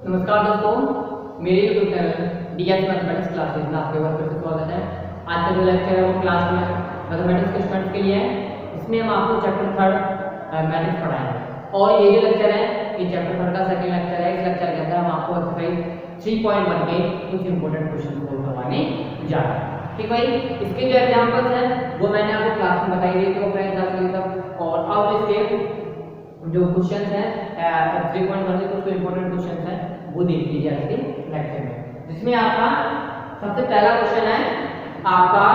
नमस्कार दोस्तों, मेरे YouTube channel DS mathematics classes में आपके बार फिर से स्वागत है। आज का जो लेक्चर है वो क्लास में मैथमेटिक्स के स्टूडेंट्स के लिए है। इसमें हम आपको चैप्टर 3 मैट्रिक्स पढ़ाएंगे और ये जो लेक्चर है ये चैप्टर 3 का सेकंड लेक्चर है। इस लेक्चर के अंदर हम आपको एक्सरसाइज 3.1 के कुछ इंपॉर्टेंट क्वेश्चन सोल्व करवाने जा रहे हैं। ठीक भाई, इसके जो एग्जांपल्स हैं वो मैंने आपको क्लास में बताई दी थी ऑफलाइन क्लास के तक, और अब इसके जो क्वेश्चंस हैं 3.1 के कुछ इंपॉर्टेंट क्वेश्चंस हैं वो देख लीजिए आज के लेक्चर में, जिसमें आपका सबसे पहला क्वेश्चन है आपका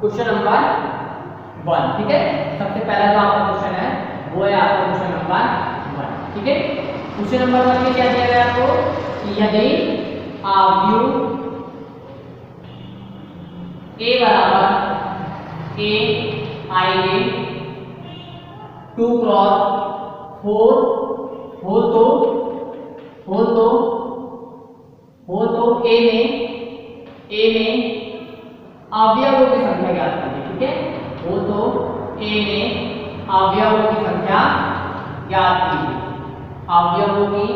क्वेश्चन नंबर 1। ठीक है, सबसे पहला जो आपका क्वेश्चन है वो है आपका क्वेश्चन नंबर 1। ठीक है, क्वेश्चन नंबर 1 में क्या दिया गया आपको कि यदि आव्यूह a बराबर a i j 2 क्रॉस 4 हो तो a में अवयवों की संख्या ज्ञात कीजिए। ठीक है, हो तो a में अवयवों की संख्या ज्ञात कीजिए, अवयवों की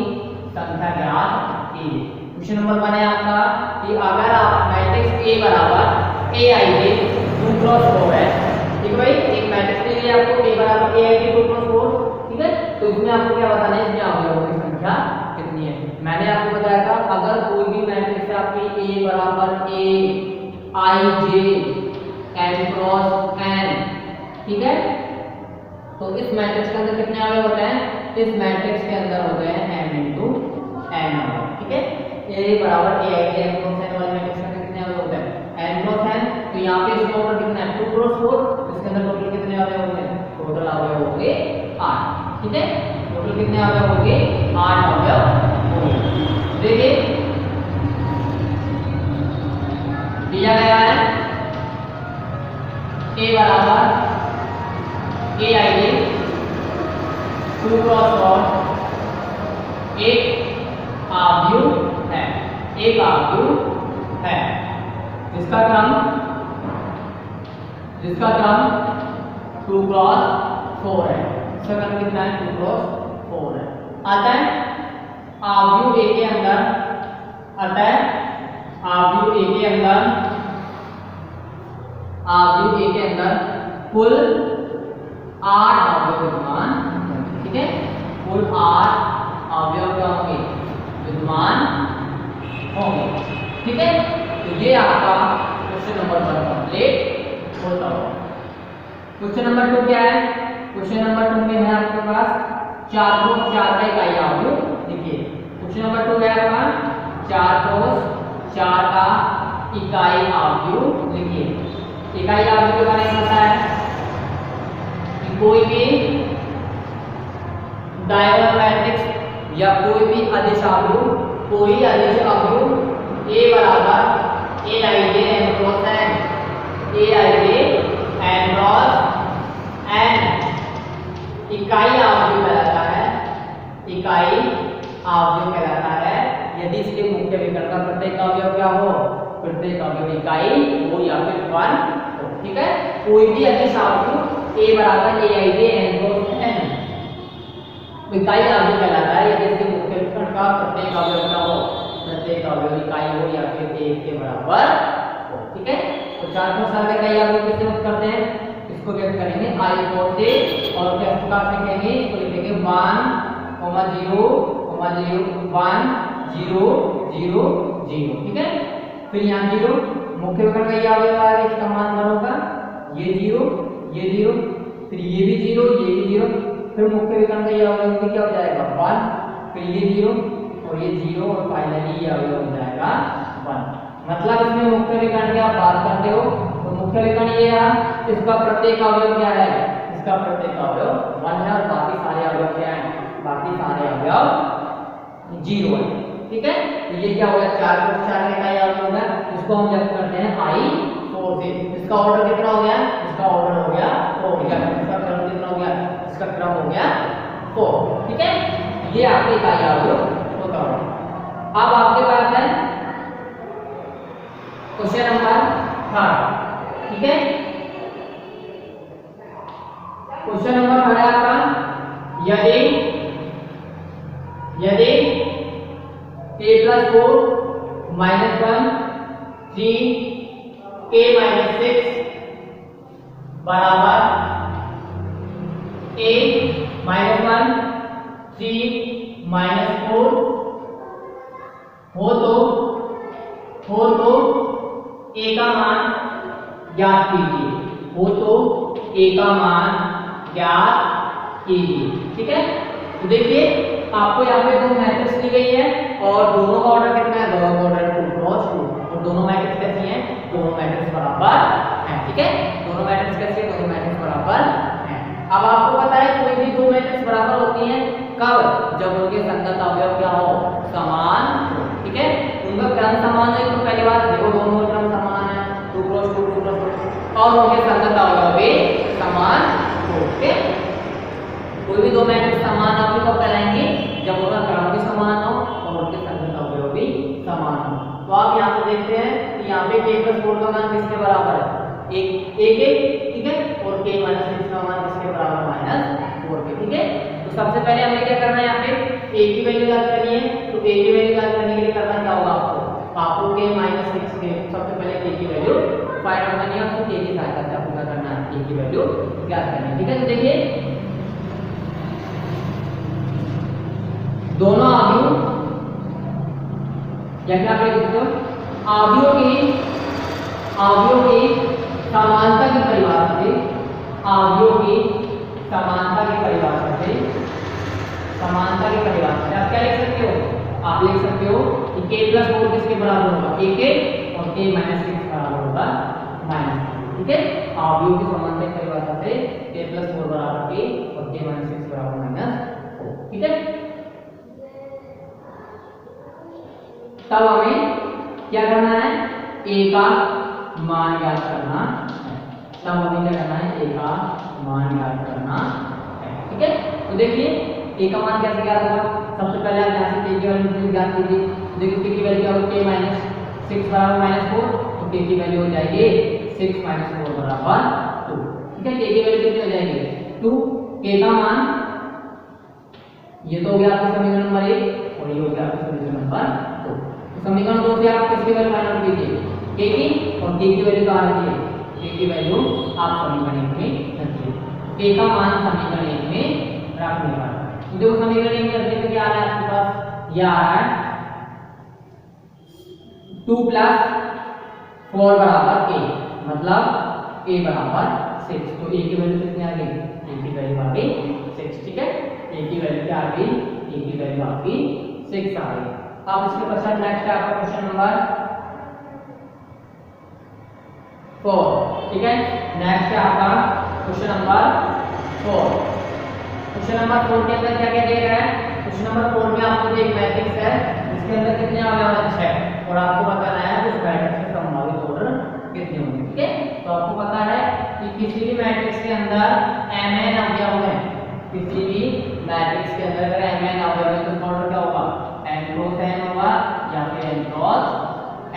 संख्या ज्ञात कीजिए। क्वेश्चन नंबर 1 है आपका कि अगर आप मैट्रिक्स a बराबर a i j 2 क्रॉस 4 है। ठीक है भाई, एक मैट्रिक्स ले लिया आपको a बराबर a i j 2 क्रॉस 4। ठीक है, तो इसमें आपको क्या बताना है, इसमें अवयवों की संख्या कितनी है। मैंने आपको बताया था अगर कोई भी मैट्रिक्स है आपकी a बराबर a i j n cross n, ठीक है, तो इस मैट्रिक्स के अंदर कितने अवयव होते हैं, इस मैट्रिक्स के अंदर होते हैं m into n अवयव। ठीक है, a बराबर a i j n cross n वाले मैट्रिक्स के अंदर कितने अवयव होते हैं, n क्रॉस n। तो यहाँ पे इसका ऑर्डर कितना है, 2 क्रॉस 4, इसके अंदर टोटल कितने अवयव होंगे, टोटल अवयव होंगे 8। ठीक है, टोटल कितने अवयव होंगे, 8 अवयव होंगे। देखिए दिया गया है a बराबर a i j 2 क्रॉस 4 एक आव्यूह है, एक आव्यूह है जिसका क्रम 2 क्रॉस 4 है। इसका क्रम कितना है, 2 क्रॉस 4 है। अतः आव्यूह A के अंदर कुल 8 अवयव विद्यमान होंगे। ठीक है, कुल 8 अवयव क्या होंगे, विद्यमान होंगे। ठीक है, तो ये आपका क्वेश्चन नंबर 1 कंप्लीट होता है। क्वेश्चन नंबर 2 क्या है, क्वेश्चन नंबर 2 में है आपके पास 4 क्रॉस 4 का इकाई आव्यूह। देखिए क्वेश्चन नंबर 2 है आपका 4 क्रॉस 4 का इकाई आव्यूह। लिखिए इकाई आव्यूह के बारे में पता है कि कोई भी डायगोनल मैट्रिक्स या कोई भी अदिश आव्यूह a बराबर a i j n cross n, a i j n cross n इकाई आव्यूह कहलाता है, इकाई आव्यूह कहलाता है यदि इसके मुख्य विकर्ण का प्रत्येक अवयव क्या हो, प्रत्येक अवयव इकाई हो या फिर 1 हो। ठीक है, कोई भी अदिश आव्यूह a बराबर a i j n cross n इकाई आव्यूह कहलाता है यदि इसके मुख्य विकर्ण का प्रत्येक अवयव क्या हो, प्रत्येक अवयव इकाई हो या फिर 1 के बराबर हो। ठीक है, तो 4 क्रॉस 4 का इकाई आव्यूह कैसे व्यक्त करते हैं, इसको व्यक्त करेंगे i फोर से और क्या प्रकार से लिखेंगे, इसको लिखेंगे 1 0 0 1 0 0 0। ठीक है, फिर यहाँ 0 मुख्य विकर्ण का ये अवयव आएगा, इसका मान 1 होगा, ये 0 फिर ये भी 0 ये भी 0, फिर मुख्य विकर्ण का ये अवयव क्या हो जाएगा 1, फिर ये 0 और ये 0 और फाइनली ये अवयव हो जाएगा 1। मतलब इसमें मुख्य विकर्ण की आप बात करते हो तो मुख्य विकर्ण ये है, इसका प्रत्येक अवयव क्या है, इसका प्रत्येक अवयव 1 है और बाकी सारे अवयव क्या है, बाकी सारे अवयव 0 है। ठीक है, तो ये क्या हो गया 4 क्रॉस 4 का इकाई आव्यूह है, इसको हम व्यक्त करते हैं i 4 से। इसका ऑर्डर कितना हो गया, इसका ऑर्डर हो गया 4, या इसका क्रम कितना हो गया, इसका क्रम हो गया 4। ठीक है, ये आपके इकाई आव्यूह होता है। अब आपके पास है क्वेश्चन नंबर 3। ठीक है, क्वेश्चन नंबर 3 है आपका यदि a plus 4 minus 1 3 a minus 6 बराबर a माइनस 1 3 माइनस 4 हो तो a का मान ज्ञात कीजिए, हो तो a का मान ज्ञात कीजिए। ठीक है, तो देखिए आपको यहाँ पे दो मैट्रिक्स दी गई है और दोनों का ऑर्डर कितना है, दोनों का ऑर्डर 2 क्रॉस 2 और दोनों मैट्रिक्स कैसी हैं, दोनों मैट्रिक्स बराबर हैं। ठीक है, दोनों मैट्रिक्स कैसे हैं, दोनों मैट्रिक्स बराबर हैं। अब आपको पता है कोई भी दो मैट्रिक्स बराबर होती हैं कब, जब उनके संगत अवयव क्या हो, समान हो। ठीक है, उनका क्रम समान है तो पहली बात देखो दोनों का क्रम समान है 2 क्रॉस 2 2 क्रॉस 2 और उनके संगत अवयव भी समान हो। ठीक है, कोई भी दो मैट्रिक्स समान अवयव कब कहलाएंगे, जब उनका क्रम भी समान हो और उनके संगत अवयव भी समान हो। तो आप यहाँ पे देखते हैं कि यहाँ पे k + 4 का मान किसके बराबर है, एक ठीक है, और k - 6 का मान किसके बराबर, -4 के। ठीक है, तो सबसे पहले हमें क्या करना है, यहाँ पे a की वैल्यू याद करनी है। तो a की वैल्यू याद करने के लिए करना क्या होगा, आपको k - 6 के सबसे पहले k की वैल्यू फाइंड आउट करनी है और फिर k की सहायता से आपको क्या करना है, k की वैल्यू ज्ञात करनी है। ठीक है, तो देखिए दोनों अवयव जैसे आप लिख सकते हो, अवयव की समानता की परिभाषा से, अवयव की समानता की परिभाषा से, समानता की परिभाषा से आप क्या लिख सकते हो, आप लिख सकते हो कि k + 4 किसके बराबर होगा, a के, और k - 6 बराबर होगा -4। ठीक है, अवयव की समानता की परिभाषा से k + 4 बराबर k और k - 6 बराबर -4। ठीक है, तब हमें क्या करना है, a का मान ज्ञात करना है। तब हमें क्या करना है, a का मान ज्ञात करना है। ठीक है, तो देखिए a का मान कैसे ज्ञात होगा, सबसे पहले आप यहाँ से k की वैल्यू ज्ञात कीजिए। देखिए k की वैल्यू क्या होगी, k - 6 बराबर -4, तो k की वैल्यू हो जाएगी 6 - 4 बराबर 2। ठीक है, k की वैल्यू कितनी हो जाएगी 2, k का मान ये तो हो गया आपका समीकरण नंबर 1 और ये हो गया आपका समीकरण नंबर 2। समीकरण 2 से आप किसकी वैल्यू फाइंड आउट कीजिए, k की, और k की वैल्यू कहां रखिए, k की वैल्यू आप समीकरण 1 में रखिए। k का मान समीकरण 1 में रखने पर देखो समीकरण 1 में रखने पर क्या आ रहा है आपके पास, ये आ रहा है 2 + 4 बराबर k, मतलब a बराबर 6। तो a की वैल्यू कितनी आ गई, a की वैल्यू आ गई 6। ठीक है, a की वैल्यू क्या आ गई, a की वैल्यू आपकी 6 आ गई। अब इसके पश्चात नेक्स्ट है आपका क्वेश्चन नंबर 4। ठीक है, नेक्स्ट है आपका क्वेश्चन नंबर 4। क्वेश्चन नंबर 4 के अंदर क्या क्या दिया गया है, क्वेश्चन नंबर 4 में आपको एक मैट्रिक्स है जिसके अंदर कितने अवयव हैं, 6, और आपको बताना है उस मैट्रिक्स के संभावित ऑर्डर कितने होंगे। ठीक है, तो आपको पता है कि किसी भी मैट्रिक्स के अंदर mn अवयव हैं, किसी भी मैट्रिक्स के अंदर अगर mn अवयव है तो उसका ऑर्डर क्या होगा, n × n होगा या फिर n ×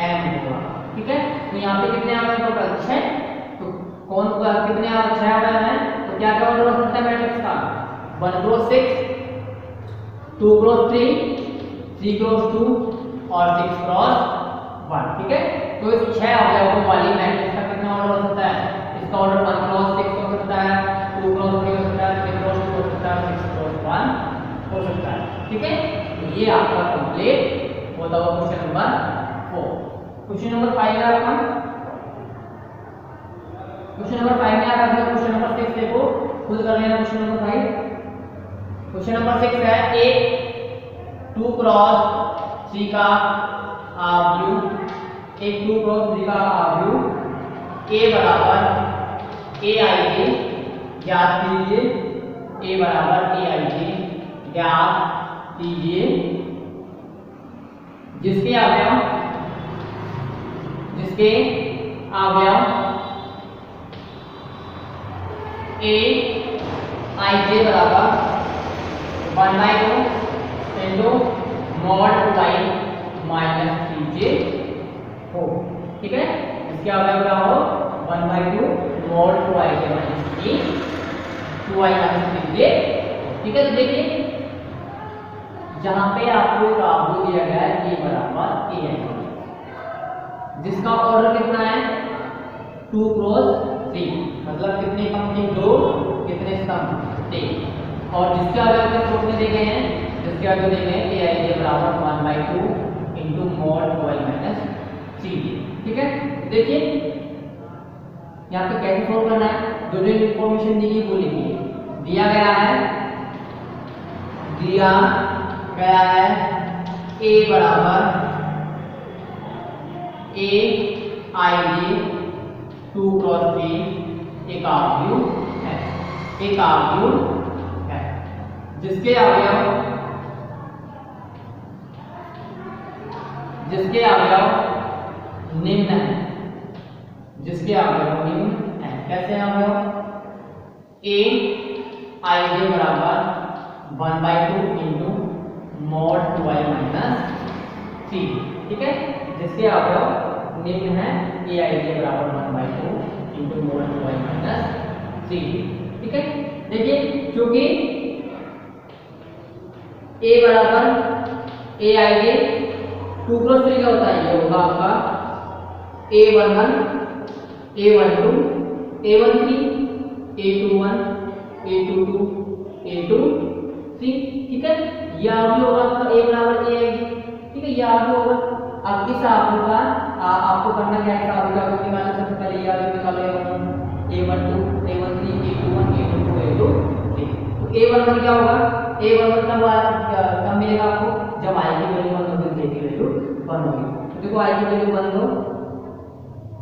m होगा। ठीक है, तो यहाँ पे कितने अवयव टोटल 6, तो कौन कितने 6 अवयव हैं, तो क्या क्या ऑर्डर हो सकता है मैट्रिक्स का, 1 × 6, 2 × 3, 3 × 2 और 6 × 1। ठीक है, तो इस 6 अवयवों वाली मैट्रिक्स का कितना ऑर्डर हो सकता है, इसका ऑर्डर 1 × 6 हो सकता है, 2 × 3 हो सकता है, 3 × 2 हो सकता है, 6 × 1 हो सकता है। ठीक है, तो ये आपका कंप्लीट होता हुआ क्वेश्चन नंबर 4। क्वेश्चन नंबर 5 है आपका, क्वेश्चन नंबर 5 में आता है क्वेश्चन नंबर 6 देखो, खुद कर लेना क्वेश्चन नंबर 5। क्वेश्चन नंबर 6 है, एक 2 × 3 का अवयव, एक 2 × 3 का अवयव a बराबर aij ज्ञात कीजिए, a बराबर aij ज्ञात कीजिए, जिसके अवयव a ij बराबर 1/2 into mod 2i minus 3j हो। ठीक है, इसके अवयव क्या हो, 1/2 mod 2i minus 3 2i minus 3j। ठीक है, तो देखिए जहां पे आपको एक अवयव दिया गया है a जिसका ऑर्डर कितना है 2 क्रॉस 3, मतलब कितने पंक्ति 2, कितने स्तंभ 3, और जिसके अवयव के रूप में देखे हैं, जिसके अवयव देखे हैं aij बराबर 1/2 इंटू मॉड 12 माइनस 3। ठीक है, देखिए यहाँ पे कैसे सोल्व करना है, जो जो इंफॉर्मेशन दी गई वो लिखिए। दिया गया है a बराबर aij 2 क्रॉस 3 एक आव्यूह है, एक आव्यूह है जिसके अवयव निम्न है, जिसके अवयव निम्न है। कैसे अवयव aij बराबर 1/2 इंटू मॉड 12 माइनस 3। ठीक है, जिसके अवयव निम्न है aij बराबर 1/2 इंटू मॉड 12 माइनस 3। ठीक है, देखिए क्योंकि a बराबर aij 2 क्रॉस 3 क्या होता है, ये होगा आपका a11 a12 a13 a21 a22 a23। ठीक है, यह भी होगा आपका a बराबर aij। ठीक है, यह भी होगा। अब इस आव्यूह का आपको करना क्या है, आव्यूह का निकालना, सबसे पहले यह आव्यूह निकालो a12 a13 a21 a22 a23। तो a11 क्या होगा, a11 कब मिलेगा आपको, जब i की वैल्यू 1 होगी, j की वैल्यू 1 होगी। तो देखो i की वैल्यू 1 हो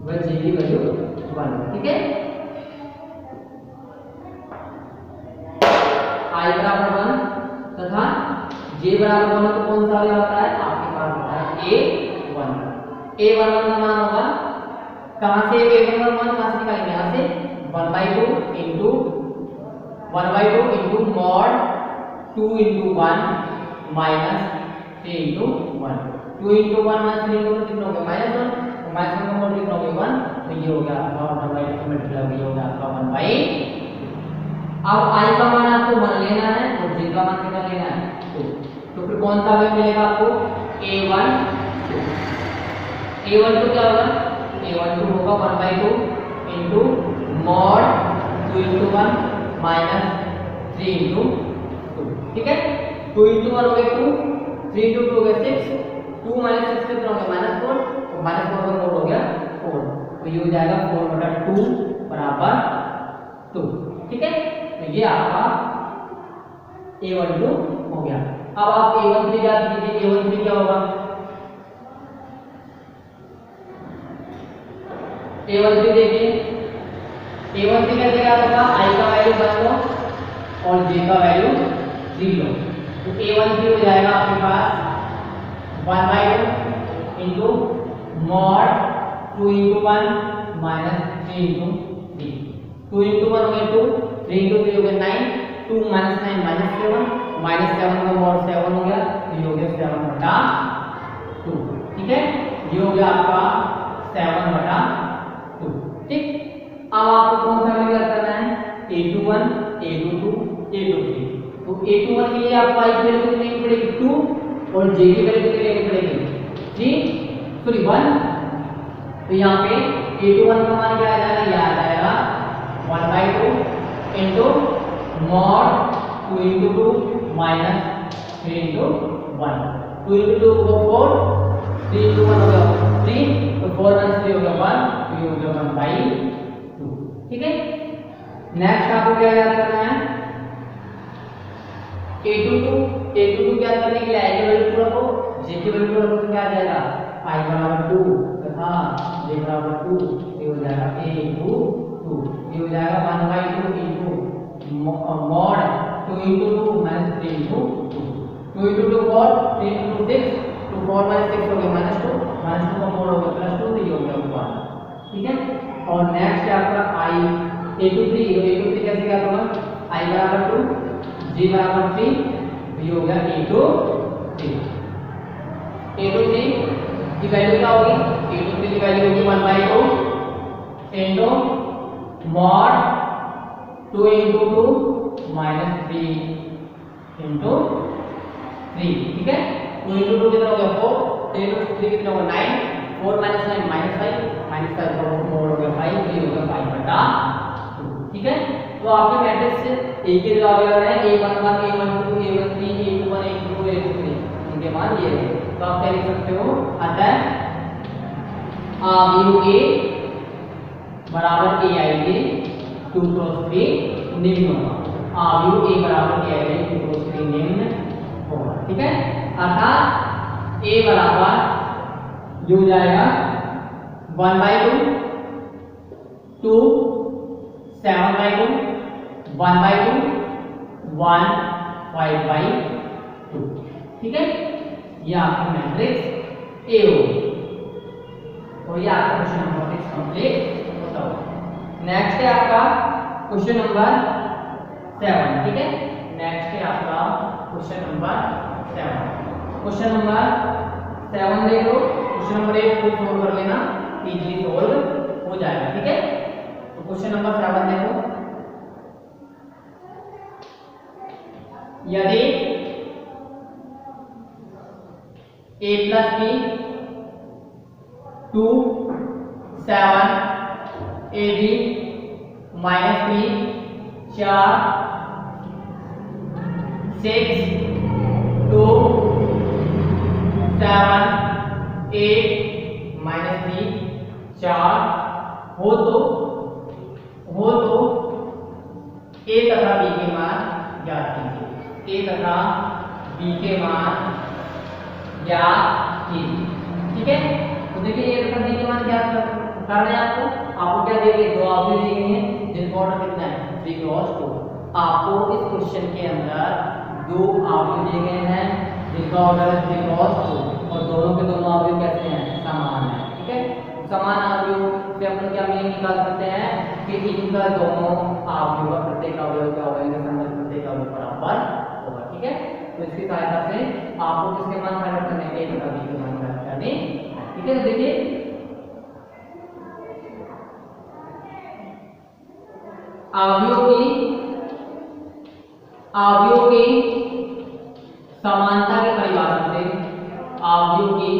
वह j की वैल्यू 1। ठीक है, i बराबर 1 तथा j बराबर 1 तो कौन सा अवयव होता है, आपके पास होता है a11। a11 का मान होगा, कहां से a11 मान कहां से निकालेंगे, यहां से 1/2 into mod 2 into 1 minus 3 into 1। 2 into 1 minus 3 into 1 कितना हो गया, -1। तो -1 का मॉड कितना हो गया 1, तो ये हो गया आपका 1/2 मल्टीप्लाई, ये हो गया आपका 1/2। अब i का मान आपको 1 लेना है और j का मान कितना लेना है 2। तो फिर कौन सा अवयव मिलेगा आपको, a12 क्या होगा, a12 होगा 1/2 into mod 2 into 1 minus 3 into 2। ठीक है, 2 इंटू 1 हो गया 2, 3 इंटू 2 हो गया 6, 2 माइनस 6 कितना हो गया -4, तो -4 का मोड हो गया 4, तो ये हो जाएगा 4/2 बराबर 2। ठीक है, तो ये आपका a12 हो गया। अब आप a13 याद कीजिए, a13 क्या होगा, a13 देखिए, a13 कैसे क्या होगा, i का वैल्यू 1 लो और j का वैल्यू 3 लो, तो a13 हो जाएगा आपके पास 1/2 into mod 2 into 1 minus 3 into 3। 2 into 1 हो गया 2, 3 इंटू 3 हो गया 9, 2 माइनस 9 -7, -7 का मॉड 7 हो गया, तो ये हो गया 7/2। ठीक है, ये हो गया आपका 7/2। ठीक, अब आपको कौन सा वैल्यू याद करना है, a21 a22 a23। तो a21 के लिए आपको i की वैल्यू कितनी लेनी पड़ेगी 2 और j की वैल्यू कितनी लेनी पड़ेगी 1। तो यहाँ पे a21 का मान क्या आ जाएगा, ये आ जाएगा 1/2 into mod 2 into 2 minus 3 into 1। 2 into 2 हो गया 4, 3 इंटू 1 हो गया 3, तो 4 माइनस 3 हो गया 1, तो ये हो गया 1/2। ठीक है, नेक्स्ट आपको क्या याद करना है, a22 क्या करने के लिए i की वैल्यू रखो, j की वैल्यू रखो, तो क्या आ जाएगा i बराबर 2 तथा j बराबर 2, ये हो जाएगा a2 2, ये हो जाएगा 1/2 into mod 2 into 2 minus 3 into 2। 2 into 2 4, 3 into 6, तो 4 माइनस 6 हो गया -2, -2 का मॉड हो गया +2, तो ये हो गया 1। ठीक है, और नेक्स्ट है आपका a23 कैसे क्या होगा, i बराबर 2 j बराबर 3, तो ये हो गया a23 की वैल्यू क्या होगी, a23 की वैल्यू होगी 1/2 into mod 2 into 2 minus 3 into 3। ठीक है, 2 इंटू 2 कितना हो गया 4, 3 इंटू 3 कितना होगा 9, 4 माइनस 9 -5, -5 का मोड हो गया 5, तो ये होगा 5/2। ठीक है, तो आपके मैट्रिक्स ए के जो अवयव है A11 A12 A13 A21 A22 A23 उनके मान ये है। तो आप क्या लिख सकते हो, अतः अवयव A बराबर AIJ 2 क्रॉस 3 निम्न होगा। अवयव A बराबर AIJ 2 क्रॉस 3 निम्न होगा। ठीक है, अर्थात A बराबर जो हो जाएगा 1/2 2 7/2 1/2 1 5/2। ठीक है, ये आपकी मैट्रिक्स ए होगी। और ये आपका क्वेश्चन नंबर 6 कंप्लीट होता है। नेक्स्ट है आपका क्वेश्चन नंबर 7। ठीक है, नेक्स्ट है आपका क्वेश्चन नंबर 7। क्वेश्चन नंबर 7 देख लो। क्वेश्चन नंबर 8 खुद सोल्व कर लेना, इजीली सोल्व हो जाएगा। ठीक है, तो क्वेश्चन नंबर 7 देखो, यदि a plus b 2 7 ab minus 3 4 6 2 7 8 minus 3 4 हो तो a तथा b के मान ज्ञात कीजिए। a तथा b के मान ज्ञात कीजिए। ठीक है, तो देखिए a तथा b के मान ज्ञात करना है आपको क्या दिए गए, दो अवयव दिए गए हैं जिनका ऑर्डर कितना है 3 क्रॉस 2। आपको इस क्वेश्चन के अंदर दो अवयव दिए गए हैं जिनका ऑर्डर है 3 क्रॉस 2 और दोनों के दोनों अवयव कैसे हैं, समान है। ठीक है, समान अवयव से अपन क्या मीनिंग निकाल सकते हैं कि इनका दोनों अवयव का प्रत्येक अवयव क्या होगा, इनके संबंध प्रत्येक अवयव बराबर होगा। ठीक है, तो इसकी सहायता से आपको किसके मान फाइंड आउट करने हैं, a तथा b के मान फाइंड आउट करने। ठीक है, तो देखिए अवयव की समानता की परिभाषा से, अवयव की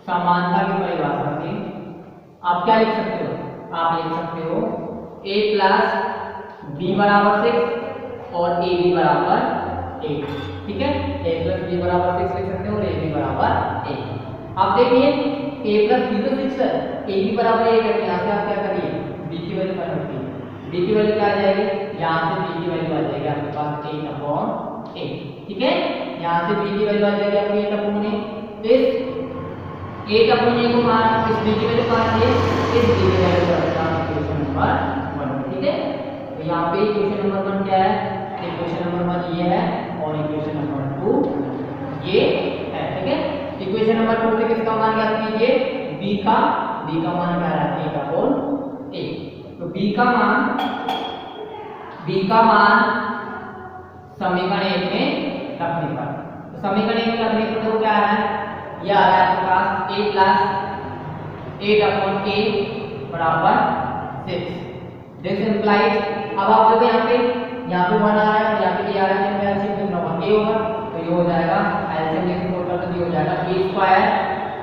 समानता की परिभाषा से आप क्या लिख सकते हो, आप लिख सकते हो a प्लस b बराबर 6 और ab बराबर 8। ठीक है, a प्लस b बराबर 6 लिख सकते हो और ab बराबर 8। आप देखिए a प्लस b तो 6 है, ab बराबर 8 है। यहाँ से आप क्या करिए, b की वैल्यू फाइंड आउट कीजिए। b की वैल्यू क्या आ जाएगी, यहाँ से b की वैल्यू आ जाएगी आपके पास 8/8। ठीक है, यहाँ से b की वैल्यू आ जाएगी आपकी 8/8। इस 8/8 को मान इस b की वैल्यू मान लिए, इस b की वैल्यू रखना इक्वेशन नंबर 1। ठीक है, तो यहाँ पे इक्वेशन नंबर 1 क्या है, इक्वेशन नंबर 1 ये है और इक्वेशन नंबर 2 ये है। ठीक है, इक्वेशन नंबर 2 से किसका मान ज्ञात कीजिए, b का मान क्या है 8/8। तो b का मान समीकरण 1 में रखने पर, तो समीकरण 1 में रखने पर तो क्या आ रहा है, ये आ रहा है आपके पास a प्लस 8/8 बराबर 6। दिस इंप्लाइज, अब आप देखो यहाँ पे 1 आ रहा है और यहाँ पे a आ रहा है, तो एलसीएम कितना होगा, a होगा। तो ये हो जाएगा एलसीएम लेके सोल्व करते तो ये हो जाएगा a²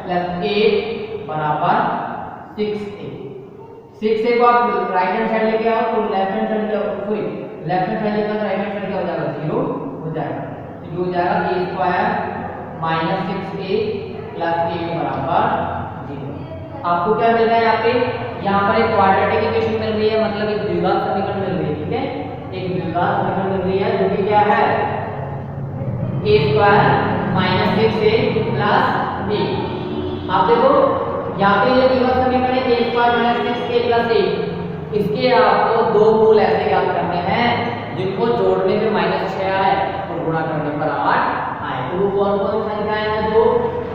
+ 8 बराबर 6a। 6a को आप राइट हैंड साइड लेके आओ तो लेफ्ट हैंड साइड क्या, सॉरी लेफ्ट हैंड साइड लेके आओ तो राइट हैंड साइड क्या हो जाएगा, 0 हो जाएगा। तो ये हो जाएगा a² - 6a + 8 बराबर 0। आपको क्या मिल रहा है यहाँ पे, यहाँ पर एक क्वाड्रेटिक इक्वेशन मिल रही है, मतलब एक द्विघात समीकरण मिल रही है। ठीक है, एक द्विघात समीकरण मिल रही है जो कि क्या है a² - 6a + 8। आप देखो यहाँ पे ये द्विघात समीकरण है a² - 6a + 8। इसके आपको दो मूल ऐसे ज्ञात करने हैं जिनको जोड़ने पे -6 आए और गुणा करने पर 8 आए। तो वो कौन कौन सी संख्याएं हैं जो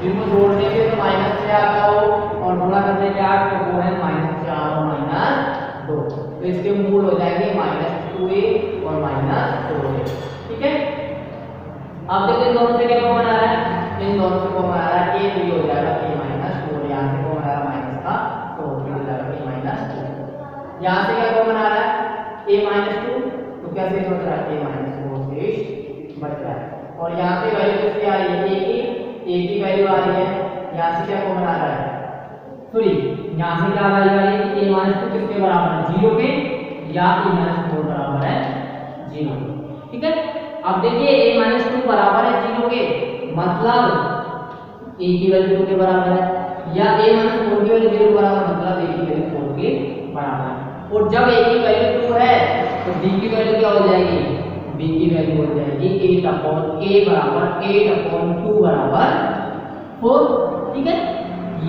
जिनको जोड़ने पे तो -6 आता हो और गुणा करने पे 8, तो वो है -4 और -2। तो इसके मूल हो जाएंगे -2a और -4a। ठीक है, अब देखो इन दोनों से क्या कॉमन आ रहा है, इन दोनों से कॉमन आ रहा है a, तो ये हो जाएगा a -4, यहाँ से कॉमन आ रहा है माइनस का, तो हो जाएगा a -2। यहाँ से क्या कॉमन आ रहा है a -2, तो कैसे बच रहा है a -4 से बच रहा है। और यहाँ से वैल्यू किसकी आ रही है, a की वैल्यू आ रही है। यहाँ से क्या कॉमन आ रहा है सॉरी यहाँ से क्या वैल्यू आ रही है कि a माइनस 2 किसके बराबर है 0 के या a माइनस 4 बराबर है 0। ठीक है, अब देखिए a माइनस 2 बराबर है 0 के, मतलब a की वैल्यू 2 के बराबर है, या a माइनस 4 की वैल्यू 0 के बराबर, मतलब a की वैल्यू 4 के बराबर है। और जब a की वैल्यू 2 है तो b की वैल्यू क्या हो जाएगी, b की वैल्यू हो जाएगी 8 अपॉन a बराबर 8 अपॉन 2 बराबर 4। ठीक है,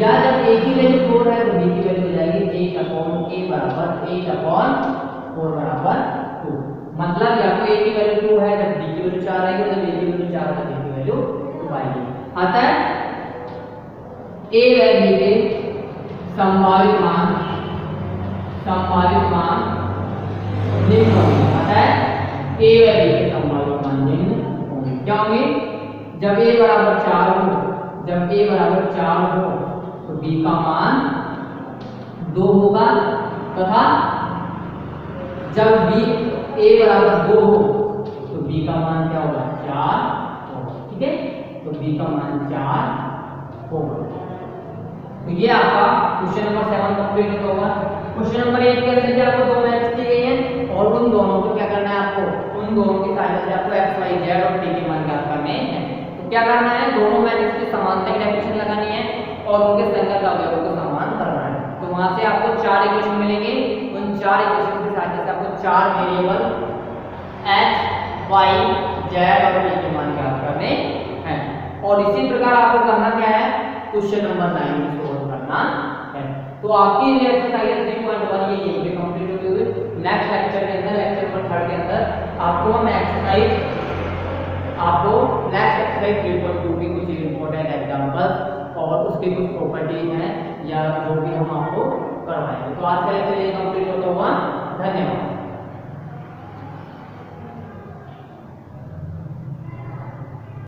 या जब a की वैल्यू 4 है तो b की वैल्यू हो जाएगी 8 अपॉन a बराबर 8 अपॉन 4 बराबर 2। मतलब या तो a की वैल्यू 2 है जब b की वैल्यू 4 आएगी, जब a की वैल्यू 4 है तो b की वैल्यू 2 आएगी। अतः a व b के संभावित मान निम्न होंगे। अतः a व b के संभावित मान निम्न होंगे। क्या होंगे, जब a बराबर 4 हो, जब a बराबर 4 हो तो b का मान 2 होगा, तथा जब b a बराबर 2 हो तो b का मान क्या होगा 4 होगा। ठीक है, तो b का मान 4 होगा। तो ये आपका क्वेश्चन नंबर 7 कंप्लीट होगा। क्वेश्चन नंबर 8 के अंदर आपको दो मैट्रिक्स दी गई है और उन दोनों को क्या करना है, आपको उन दोनों की सहायता से आपको x y z और t के मान ज्ञात करने हैं। तो क्या करना है, दोनों मैट्रिक्स की समानता की डेफिनेशन लगानी है और उनके संगत अवयवों को समान करना है। तो वहां से आपको 4 इक्वेशन मिलेंगे, उन 4 इक्वेशन की सहायता से आपको 4 वेरिएबल x y z और t के मान ज्ञात करने हैं। और इसी प्रकार आपको करना क्या है, क्वेश्चन नंबर 9 को सोल्व करना है। तो आपकी एक्सरसाइज 3.1 ये कंप्लीट होती हुई नेक्स्ट लेक्चर के अंदर, लेक्चर नंबर 3 के अंदर आपको हम एक्सरसाइज 3.2 की कुछ इंपॉर्टेंट एग्जांपल और उसकी कुछ प्रॉपर्टीज हैं या जो भी हम आपको करवाएंगे। तो आज का लेक्चर ये कंप्लीट होता हुआ, धन्यवाद।